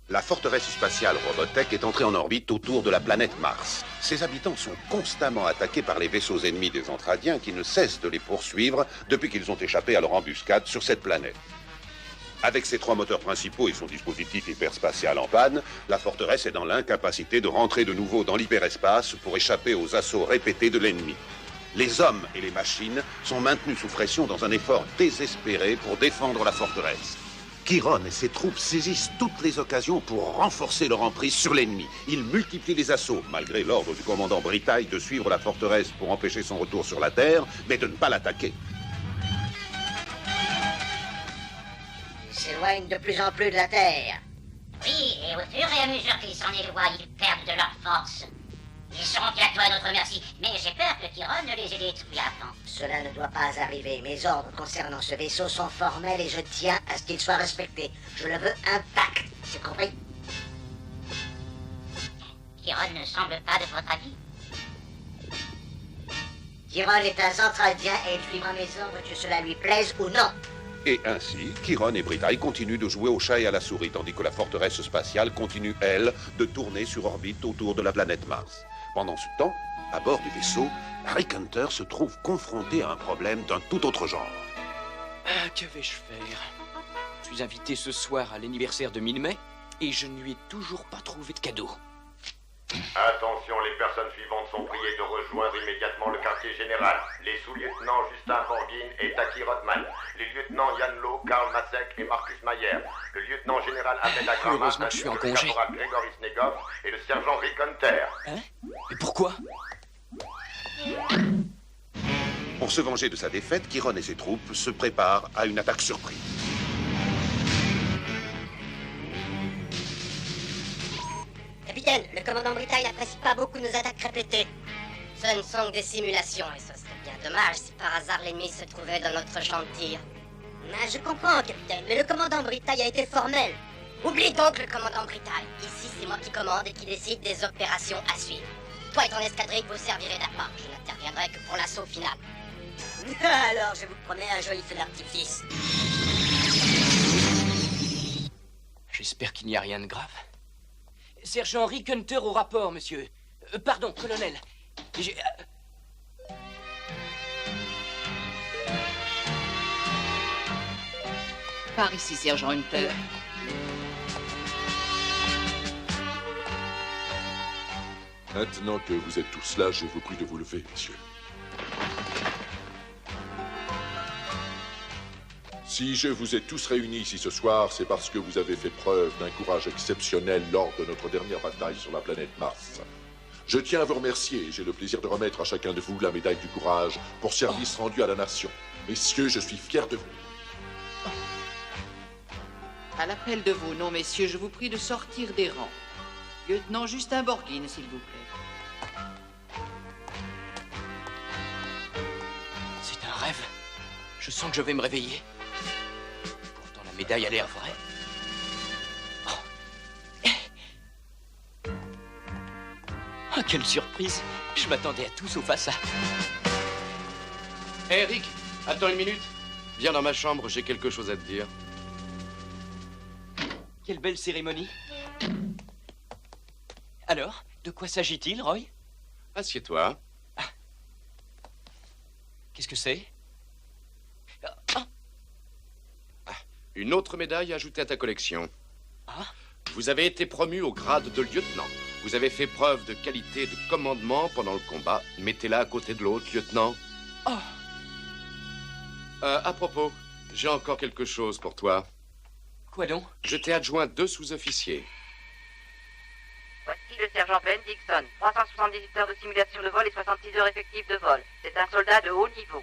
La forteresse spatiale Robotech est entrée en orbite autour de la planète Mars. Ses habitants sont constamment attaqués par les vaisseaux ennemis des Entradiens qui ne cessent de les poursuivre depuis qu'ils ont échappé à leur embuscade sur cette planète. Avec ses 3 moteurs principaux et son dispositif hyperspatial en panne, la forteresse est dans l'incapacité de rentrer de nouveau dans l'hyperespace pour échapper aux assauts répétés de l'ennemi. Les hommes et les machines sont maintenus sous pression dans un effort désespéré pour défendre la forteresse. Chiron et ses troupes saisissent toutes les occasions pour renforcer leur emprise sur l'ennemi. Ils multiplient les assauts, malgré l'ordre du commandant Brittaille de suivre la forteresse pour empêcher son retour sur la Terre, mais de ne pas l'attaquer. Ils s'éloignent de plus en plus de la Terre. Oui, et au fur et à mesure qu'ils s'en éloignent, ils perdent de leur force. Ils seront bientôt à notre merci, mais j'ai peur que Chiron ne les ait détruits avant. Cela ne doit pas arriver. Mes ordres concernant ce vaisseau sont formels et je tiens à ce qu'ils soient respectés. Je le veux intact, c'est compris? Chiron ne semble pas de votre avis. Chiron est un Centradien et il suivra mes ordres que cela lui plaise ou non. Et ainsi, Chiron et Brittaille continuent de jouer au chat et à la souris, tandis que la forteresse spatiale continue, elle, de tourner sur orbite autour de la planète Mars. Pendant ce temps, à bord du vaisseau, Rick Hunter se trouve confronté à un problème d'un tout autre genre. Que vais-je faire? Je suis invité ce soir à l'anniversaire de Min-May et je ne lui ai toujours pas trouvé de cadeau. Attention, les personnes suivantes sont priées de rejoindre immédiatement le quartier général. Les sous-lieutenants Justin Borgin et Taki Rothman. Les lieutenants Yann Lowe, Karl Masek et Marcus Mayer. Le lieutenant général Ahmed Akrama, Heureusement que je suis en le congé. caporal Gregory Snegov et le sergent Rick Hunter. Hein? Mais pourquoi? Pour se venger de sa défaite, Chiron et ses troupes se préparent à une attaque surprise. Capitaine, le commandant Brittaille n'apprécie pas beaucoup nos attaques répétées. Ce ne sont que des simulations et ce serait bien dommage si par hasard l'ennemi se trouvait dans notre champ de tir. Mais je comprends, capitaine, mais le commandant Brittaille a été formel. Oublie donc le commandant Brittaille. Ici, c'est moi qui commande et qui décide des opérations à suivre. Toi et ton escadrille vous servirez d'appât. Je n'interviendrai que pour l'assaut final. Alors, je vous promets un joli feu d'artifice. J'espère qu'il n'y a rien de grave. Sergent Rick Hunter au rapport, monsieur. Pardon, colonel. J'ai... Par ici, sergent Hunter. Maintenant que vous êtes tous là, je vous prie de vous lever, messieurs. Si je vous ai tous réunis ici ce soir, c'est parce que vous avez fait preuve d'un courage exceptionnel lors de notre dernière bataille sur la planète Mars. Je tiens à vous remercier et j'ai le plaisir de remettre à chacun de vous la médaille du courage pour service rendu à la nation. Messieurs, je suis fier de vous. À l'appel de vos noms, messieurs, je vous prie de sortir des rangs. Lieutenant Justin Borgin, s'il vous plaît. C'est un rêve. Je sens que je vais me réveiller. Pourtant, la médaille a l'air vraie. Oh, quelle surprise! Je m'attendais à tout sauf à ça. Hé, Rick, attends une minute. Viens dans ma chambre, j'ai quelque chose à te dire. Quelle belle cérémonie. Alors, de quoi s'agit-il, Roy? Assieds-toi. Ah. Qu'est-ce que c'est? Une autre médaille ajoutée à ta collection. Ah. Vous avez été promu au grade de lieutenant. Vous avez fait preuve de qualité et de commandement pendant le combat. Mettez-la à côté de l'autre, lieutenant. Oh. À propos, j'ai encore quelque chose pour toi. Quoi donc? Je t'ai adjoint 2 sous-officiers. Voici le sergent Ben Dixon. 378 heures de simulation de vol et 66 heures effectives de vol. C'est un soldat de haut niveau.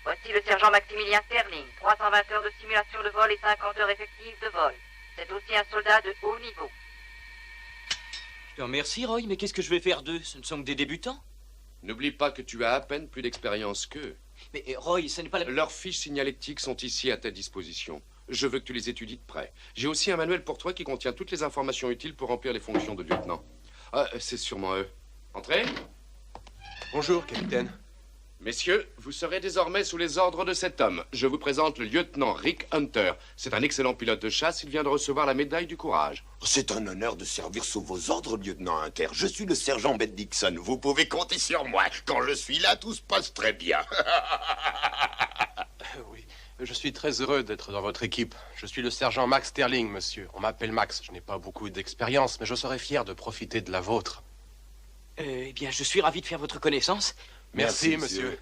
Voici le sergent Maximilien Sterling. 320 heures de simulation de vol et 50 heures effectives de vol. C'est aussi un soldat de haut niveau. Je te remercie, Roy, mais qu'est-ce que je vais faire d'eux? Ce ne sont que des débutants. N'oublie pas que tu as à peine plus d'expérience qu'eux. Mais Roy, ce n'est pas la... Leurs fiches signalétiques sont ici à ta disposition. Je veux que tu les étudies de près. J'ai aussi un manuel pour toi qui contient toutes les informations utiles pour remplir les fonctions de lieutenant. Ah, c'est sûrement eux. Entrez. Bonjour, capitaine. Messieurs, vous serez désormais sous les ordres de cet homme. Je vous présente le lieutenant Rick Hunter. C'est un excellent pilote de chasse. Il vient de recevoir la médaille du courage. C'est un honneur de servir sous vos ordres, lieutenant Hunter. Je suis le sergent Ben Dixon. Vous pouvez compter sur moi. Quand je suis là, tout se passe très bien. Oui, je suis très heureux d'être dans votre équipe. Je suis le sergent Max Sterling, monsieur. On m'appelle Max. Je n'ai pas beaucoup d'expérience, mais je serais fier de profiter de la vôtre. Eh bien, je suis ravi de faire votre connaissance. Merci, monsieur.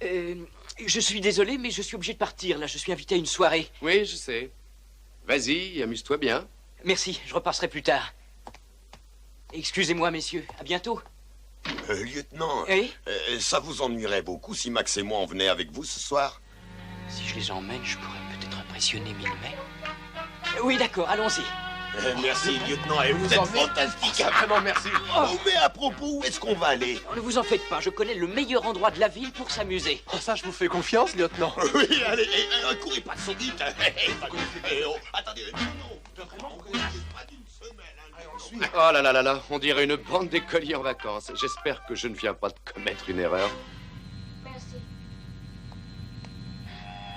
Je suis désolé, mais je suis obligé de partir. Là, je suis invité à une soirée. Oui, je sais. Vas-y, amuse-toi bien. Merci, je repasserai plus tard. Excusez-moi, messieurs. À bientôt. Lieutenant, Oui? Ça vous ennuierait beaucoup si Max et moi on venait avec vous ce soir? Si je les emmène, je pourrais peut-être impressionner Milmet. Oui, d'accord, allons-y. Merci, lieutenant, et vous êtes fantastique. Vraiment, merci. Oh, mais à propos, où est-ce qu'on va aller? Ne vous en faites pas, je connais le meilleur endroit de la ville pour s'amuser. Oh, ça, je vous fais confiance, lieutenant. Oui, allez, courez pas trop vite. Attendez, non, vraiment, pas d'une semelle. Oh là là là là, on dirait une bande d'écoliers en vacances. J'espère que je ne viens pas de commettre une erreur. Merci.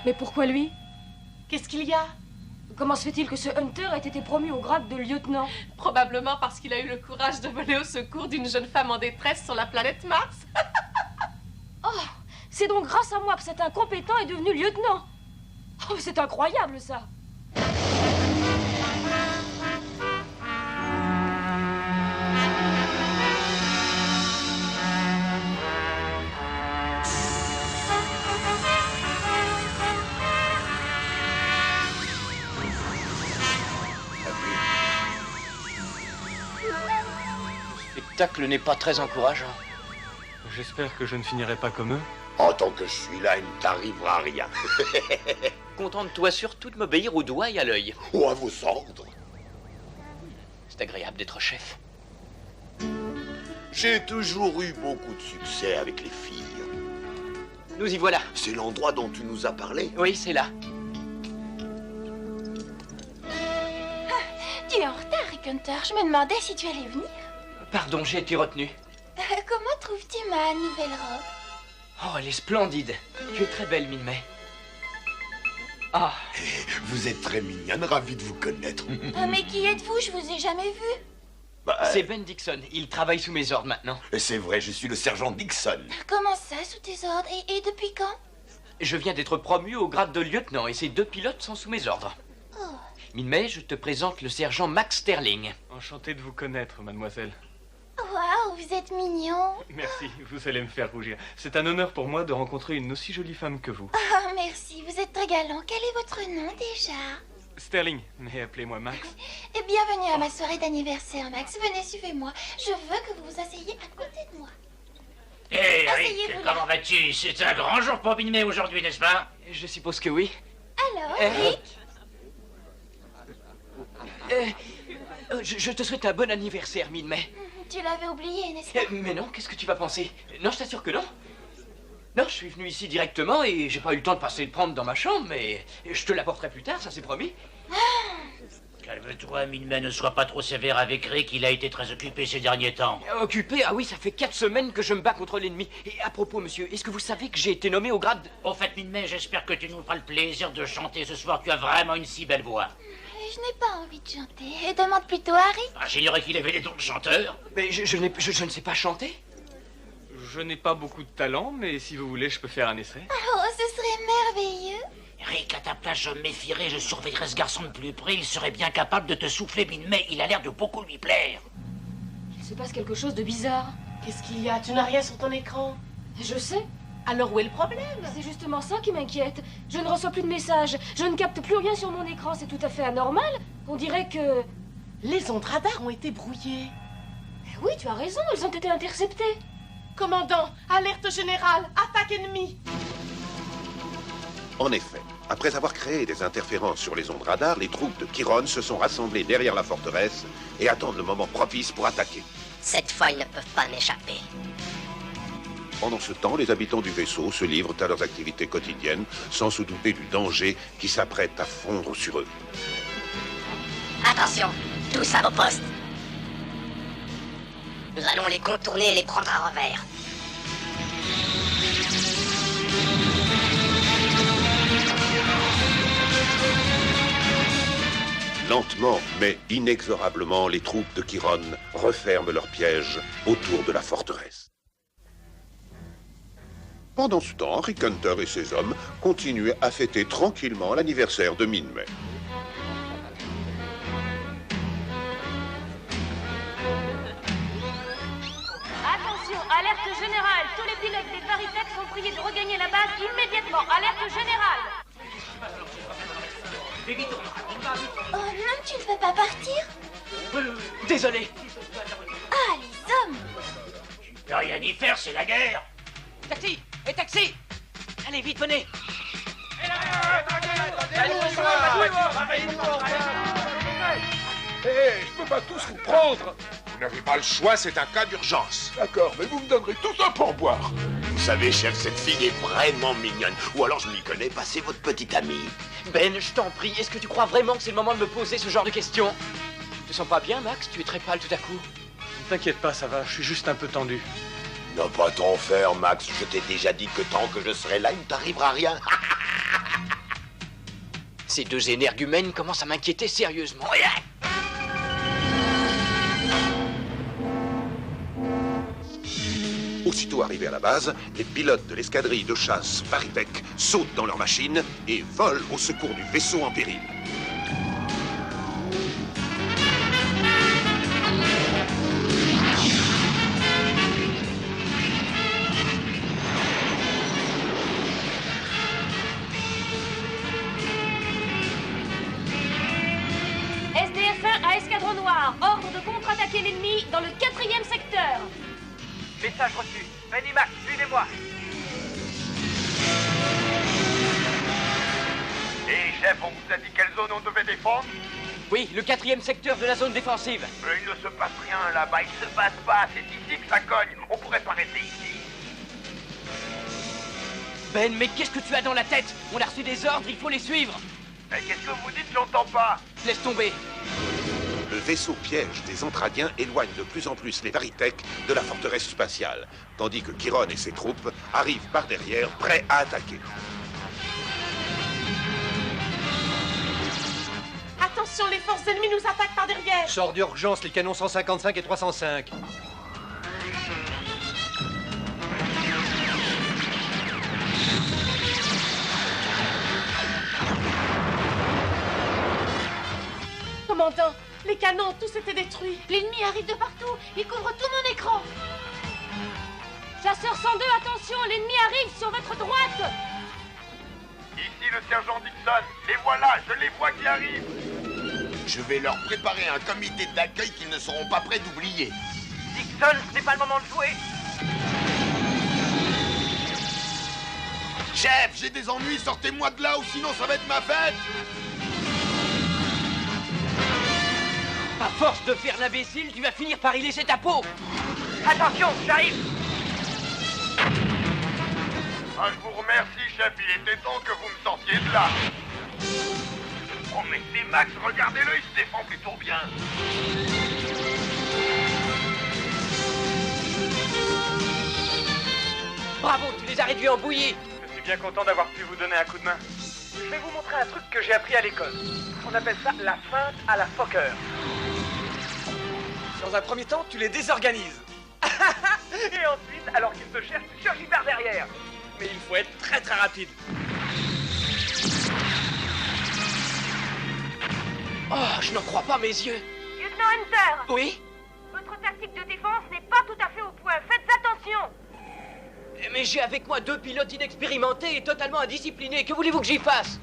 Mais pourquoi lui? Qu'est-ce qu'il y a? Comment se fait-il que ce Hunter ait été promu au grade de lieutenant? Probablement parce qu'il a eu le courage de voler au secours d'une jeune femme en détresse sur la planète Mars. Oh, c'est donc grâce à moi que cet incompétent est devenu lieutenant. Oh, c'est incroyable, ça. Le spectacle n'est pas très encourageant. J'espère que je ne finirai pas comme eux. En tant que je suis là, il ne t'arrivera rien. Contente-toi surtout de m'obéir au doigt et à l'œil. Ou à vos ordres. C'est agréable d'être chef. J'ai toujours eu beaucoup de succès avec les filles. Nous y voilà. C'est l'endroit dont tu nous as parlé? Oui, c'est là. Tu es en retard, Rick Hunter. Je me demandais si tu allais venir. Pardon, j'ai été retenu. Comment trouves-tu ma nouvelle robe? Oh, elle est splendide. Tu es très belle, Milmet. Ah. Vous êtes très mignonne, ravi de vous connaître. Mais qui êtes-vous? Je vous ai jamais vu. C'est Ben Dixon. Il travaille sous mes ordres maintenant. C'est vrai, je suis le sergent Dixon. Comment ça, sous tes ordres? Et depuis quand? Je viens d'être promu au grade de lieutenant et ces deux pilotes sont sous mes ordres. Oh. Milmet, je te présente le sergent Max Sterling. Enchanté de vous connaître, mademoiselle. Waouh, vous êtes mignon. Merci, vous allez me faire rougir. C'est un honneur pour moi de rencontrer une aussi jolie femme que vous. Oh, merci, vous êtes très galant. Quel est votre nom déjà? Sterling, mais appelez-moi Max. Et bienvenue à ma soirée d'anniversaire, Max. Venez, suivez-moi. Je veux que vous vous asseyez à côté de moi. Hé, Rick, comment vas-tu? C'est un grand jour pour Milmet aujourd'hui, n'est-ce pas? Je suppose que oui. Alors, Rick? Je te souhaite un bon anniversaire, Milmet. Tu l'avais oublié, n'est-ce pas? Mais non, qu'est-ce que tu vas penser? Non, je t'assure que non. Non, je suis venu ici directement et j'ai pas eu le temps de passer le prendre dans ma chambre, mais je te l'apporterai plus tard, ça c'est promis. Calme-toi, Milmet, ne sois pas trop sévère avec Rick, il a été très occupé ces derniers temps. Occupé? Ah oui, ça fait 4 semaines que je me bats contre l'ennemi. Et à propos, monsieur, est-ce que vous savez que j'ai été nommé au grade... Au fait, Milmet, j'espère que tu nous feras le plaisir de chanter ce soir, tu as vraiment une si belle voix. Je n'ai pas envie de chanter. Demande plutôt à Rick. Ah, j'ignorais qu'il avait les dons de chanteur. Mais je ne sais pas chanter. Je n'ai pas beaucoup de talent, mais si vous voulez, je peux faire un essai. Oh, ce serait merveilleux. Rick, à ta place, je me méfierais, je surveillerais ce garçon de plus près. Il serait bien capable de te souffler, Milmet. Il a l'air de beaucoup lui plaire. Il se passe quelque chose de bizarre. Qu'est-ce qu'il y a? Tu n'as rien sur ton écran? Je sais. Alors où est le problème? C'est justement ça qui m'inquiète. Je ne reçois plus de messages. Je ne capte plus rien sur mon écran. C'est tout à fait anormal. On dirait que... Les ondes radars ont été brouillées. Oui, tu as raison. Elles ont été interceptées. Commandant, alerte générale, attaque ennemie. En effet, après avoir créé des interférences sur les ondes radars, les troupes de Chiron se sont rassemblées derrière la forteresse et attendent le moment propice pour attaquer. Cette fois, ils ne peuvent pas m'échapper. Pendant ce temps, les habitants du vaisseau se livrent à leurs activités quotidiennes sans se douter du danger qui s'apprête à fondre sur eux. Attention, tous à vos postes. Nous allons les contourner et les prendre à revers. Lentement, mais inexorablement, les troupes de Chiron referment leurs pièges autour de la forteresse. Pendant ce temps, Rick Hunter et ses hommes continuent à fêter tranquillement l'anniversaire de Min-May. Attention, alerte générale. Tous les pilotes des Paritech sont priés de regagner la base immédiatement. Alerte générale. Oh non, tu ne veux pas partir? Désolé. Ah, les hommes! Plus rien y faire, c'est la guerre. Taxi! Et taxi! Allez, vite, venez! Hé, je peux pas tous vous prendre. Vous n'avez pas le choix, c'est un cas d'urgence. D'accord, mais vous me donnerez tout un pourboire. Vous savez, chef, cette fille est vraiment mignonne. Ou alors je m'y connais pas, c'est votre petite amie. Ben, je t'en prie, est-ce que tu crois vraiment que c'est le moment de me poser ce genre de questions? Tu te sens pas bien, Max? Tu es très pâle tout à coup. Ne t'inquiète pas, ça va, je suis juste un peu tendu. Ne pas t'en faire, Max. Je t'ai déjà dit que tant que je serai là, il ne t'arrivera rien. Ces deux énergumènes commencent à m'inquiéter sérieusement. Aussitôt arrivés à la base, les pilotes de l'escadrille de chasse Paritech sautent dans leur machine et volent au secours du vaisseau en péril. SDF-1 à Escadron Noir. Ordre de contre-attaquer l'ennemi dans le 4e secteur. Message reçu. Max, suivez-moi. Et chef, on vous a dit quelle zone on devait défendre? Oui, le 4e secteur de la zone défensive. Mais il ne se passe rien là-bas, il se passe pas. C'est ici que ça cogne. On pourrait pas rester ici. Ben, mais qu'est-ce que tu as dans la tête? On a reçu des ordres, il faut les suivre. Mais qu'est-ce que vous dites? J'entends pas. Laisse tomber. Le vaisseau piège des Entradiens éloigne de plus en plus les Paritech de la forteresse spatiale, tandis que Chiron et ses troupes arrivent par derrière, prêts à attaquer. Attention, les forces ennemies nous attaquent par derrière. Sort d'urgence, les canons 155 et 305. Commandant, les canons, tous étaient détruits. L'ennemi arrive de partout. Il couvre tout mon écran. Chasseur 102, attention, l'ennemi arrive sur votre droite. Ici le sergent Dixon. Les voilà, je les vois qui arrivent. Je vais leur préparer un comité d'accueil qu'ils ne seront pas prêts d'oublier. Dixon, ce n'est pas le moment de jouer. Chef, j'ai des ennuis, sortez-moi de là ou sinon ça va être ma fête. À force de faire l'imbécile, tu vas finir par y laisser ta peau. Attention, j'arrive. Ah, je vous remercie, chef. Il était temps que vous me sortiez de là. Oh, mais c'est Max, regardez-le, il se défend plutôt bien. Bravo, tu les as réduits en bouillie. Je suis bien content d'avoir pu vous donner un coup de main. Je vais vous montrer un truc que j'ai appris à l'école. On appelle ça la feinte à la Fokker. Dans un premier temps, tu les désorganises. Et ensuite, alors qu'ils te cherchent, tu surgis par derrière. Mais il faut être très très rapide. Oh, je n'en crois pas mes yeux. Lieutenant Hunter. Oui? Votre tactique de défense n'est pas tout à fait au point. Faites attention. Mais j'ai avec moi deux pilotes inexpérimentés et totalement indisciplinés. Que voulez-vous que j'y fasse?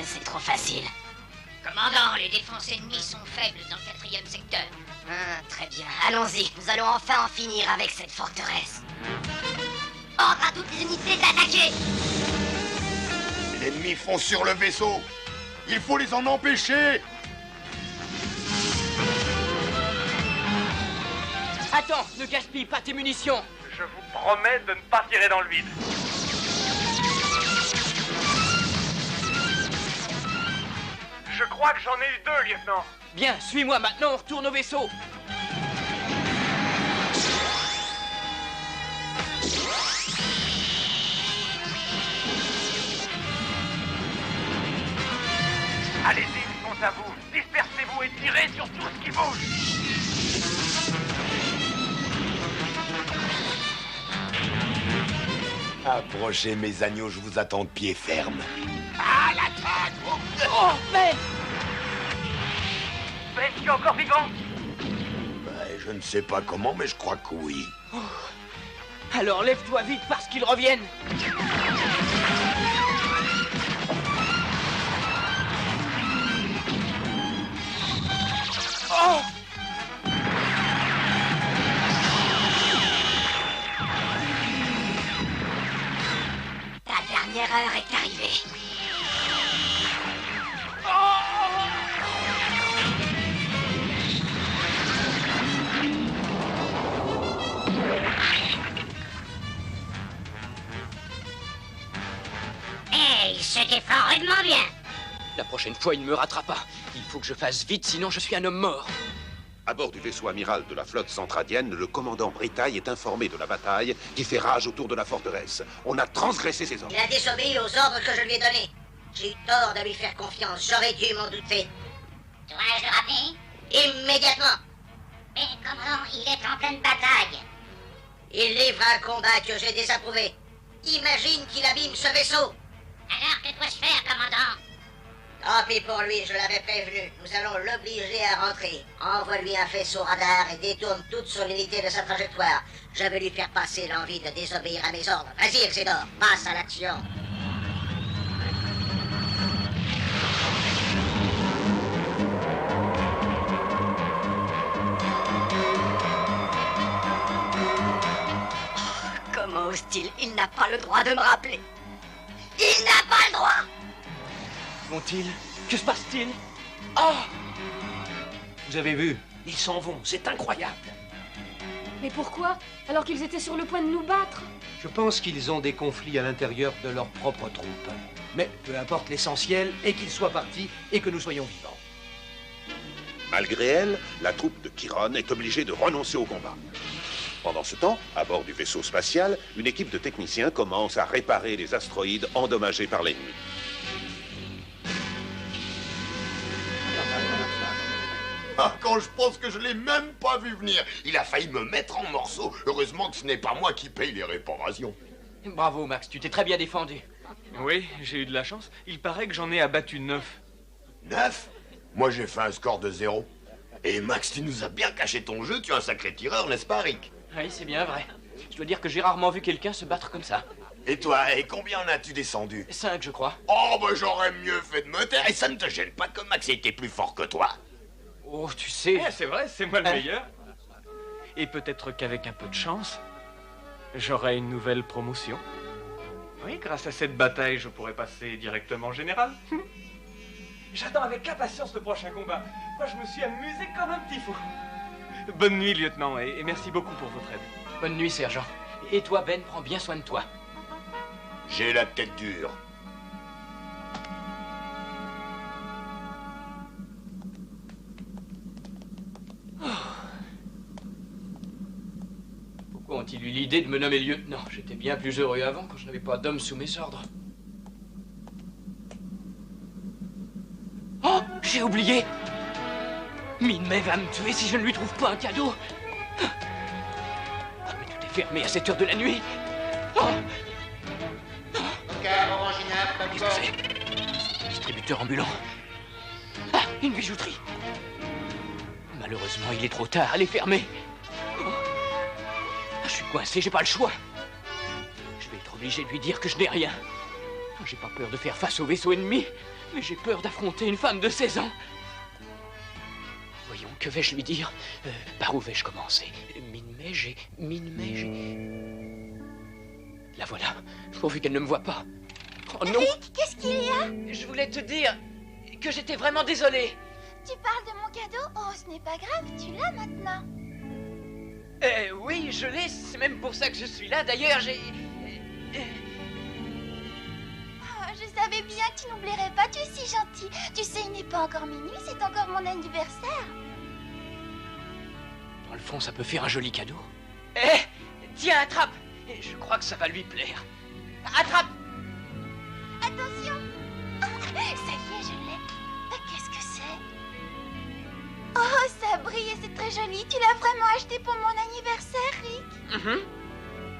C'est trop facile. Commandant, les défenses ennemies sont faibles dans le 4e secteur. Ah, très bien. Allons-y. Nous allons enfin en finir avec cette forteresse. Ordre à toutes les unités d'attaquer. L'ennemi fonce sur le vaisseau. Il faut les en empêcher. Attends, ne gaspille pas tes munitions. Je vous promets de ne pas tirer dans le vide. Je crois que j'en ai eu deux, lieutenant. Bien, suis-moi maintenant, on retourne au vaisseau. Allez-y, ils sont à vous. Dispersez-vous et tirez sur tout ce qui bouge. Approchez, mes agneaux, je vous attends de pied ferme. À l'attaque! Oh, Ben! Ben, tu es encore vivant? Je ne sais pas comment, mais je crois que oui. Oh. Alors lève-toi vite parce qu'ils reviennent. Oh! Ta dernière heure est arrivée. Il se défend rudement bien. La prochaine fois, il ne me rattrape pas. Il faut que je fasse vite, sinon je suis un homme mort. À bord du vaisseau amiral de la flotte centradienne, le commandant Britaille est informé de la bataille qui fait rage autour de la forteresse. On a transgressé ses ordres. Il a désobéi aux ordres que je lui ai donnés. J'ai eu tort de lui faire confiance. J'aurais dû m'en douter. Dois-je le rappeler? Immédiatement. Mais commandant, il est en pleine bataille. Il livre un combat que j'ai désapprouvé. Imagine qu'il abîme ce vaisseau. Alors que dois-je faire, commandant? Tant pis pour lui, je l'avais prévenu. Nous allons l'obliger à rentrer. Envoie-lui un faisceau radar et détourne toute son unité de sa trajectoire. Je vais lui faire passer l'envie de désobéir à mes ordres. Vas-y, Exedor, passe à l'action. Comment ose-t-il? Il n'a pas le droit de me rappeler. Il n'a pas le droit! Vont-ils? Que se passe-t-il? Oh! Vous avez vu? Ils s'en vont, c'est incroyable. Mais pourquoi? Alors qu'ils étaient sur le point de nous battre? Je pense qu'ils ont des conflits à l'intérieur de leurs propres troupes. Mais peu importe, l'essentiel est qu'ils soient partis et que nous soyons vivants. Malgré elle, la troupe de Chiron est obligée de renoncer au combat. Pendant ce temps, à bord du vaisseau spatial, une équipe de techniciens commence à réparer les astéroïdes endommagés par l'ennemi. Ah, quand je pense que je l'ai même pas vu venir, il a failli me mettre en morceaux. Heureusement que ce n'est pas moi qui paye les réparations. Bravo, Max, tu t'es très bien défendu. Oui, j'ai eu de la chance. Il paraît que j'en ai abattu 9. 9? Moi, j'ai fait un score de 0. Et Max, tu nous as bien caché ton jeu, tu es un sacré tireur, n'est-ce pas, Rick? Oui, c'est bien vrai. Je dois dire que j'ai rarement vu quelqu'un se battre comme ça. Et toi, et combien en as-tu descendu? 5, je crois. Oh, bah j'aurais mieux fait de me taire, et ça ne te gêne pas que Max ait été plus fort que toi. Oh, tu sais... C'est vrai, c'est moi le meilleur. Et peut-être qu'avec un peu de chance, j'aurai une nouvelle promotion. Oui, grâce à cette bataille, je pourrais passer directement général. J'attends avec impatience le prochain combat. Moi, je me suis amusé comme un petit fou. Bonne nuit, lieutenant, et merci beaucoup pour votre aide. Bonne nuit, sergent. Et toi, Ben, prends bien soin de toi. J'ai la tête dure. Pourquoi ont-ils eu l'idée de me nommer lieutenant? J'étais bien plus heureux avant quand je n'avais pas d'hommes sous mes ordres. Oh, j'ai oublié. Min-May va me tuer si je ne lui trouve pas un cadeau. Ah, mais tout est fermé à cette heure de la nuit. Oh. Qu'est-ce que c'est? Distributeur ambulant. Ah, une bijouterie. Malheureusement, il est trop tard, elle est fermée. Oh. Je suis coincé, j'ai pas le choix. Je vais être obligé de lui dire que je n'ai rien. J'ai pas peur de faire face au vaisseau ennemi, mais j'ai peur d'affronter une femme de 16 ans. Voyons, que vais-je lui dire? Par où vais-je commencer? Min-May, j'ai... La voilà, pourvu qu'elle ne me voit pas. Oh non! Rick, qu'est-ce qu'il y a? Je voulais te dire que j'étais vraiment désolé. Tu parles de mon cadeau? Oh, ce n'est pas grave, tu l'as maintenant. Oui, je l'ai, c'est même pour ça que je suis là. D'ailleurs, j'ai... Oh, je savais bien que tu n'oublierais pas, tu es si gentil. Tu sais, il n'est pas encore minuit, c'est encore mon anniversaire. Dans le fond, ça peut faire un joli cadeau. Tiens, attrape! Je crois que ça va lui plaire. Attrape! Attention! Oh, ça y est, je l'ai. très joli. Tu l'as vraiment acheté pour mon anniversaire, Rick?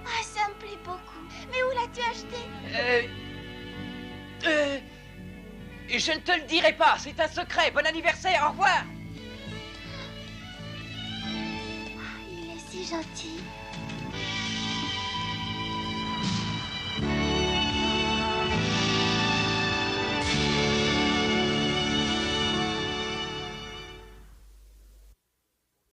Ah, ça me plaît beaucoup. Mais où l'as-tu acheté? Je ne te le dirai pas, c'est un secret. Bon anniversaire, au revoir. Il est si gentil.